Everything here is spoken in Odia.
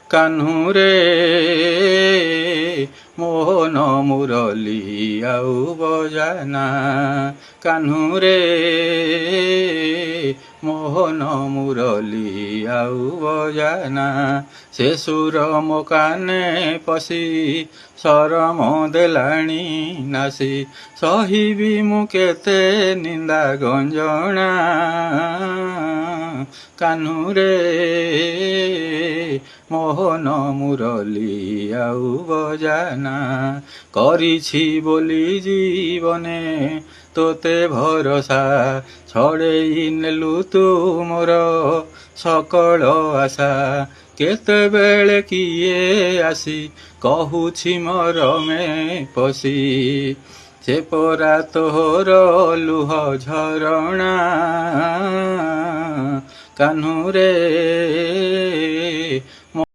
କାହ୍ନୁରେ ମୋହନ ମୁରଲି ଆଉ ବଜାନା କାହ୍ନୁରେ ମୋହନ ମୁରଲି ଆଉ ବଜାନା ସେ ସୁର ମୋ କାନେ ପଶି ସରମ ଦେଲାଣି ନାସି ସହିବି ମୁଁ କେତେ ନିନ୍ଦା ଗଞ୍ଜଣା କାହ୍ନୁରେ ମୋହନ ମୁରଲି ଆଉ ବଜାନା କରିଛି ବୋଲି ଜୀବନେ ତୋତେ ଭରସା ଛଡ଼େଇ ନେଲୁ ତୁ ମୋର ସକଳ ଆଶା କେତେବେଳେ କିଏ ଆସି କହୁଛି ମରମେ ପଶି ସେ ପରା ତୋର ଲୁହ ଝରଣା କାହ୍ନୁରେ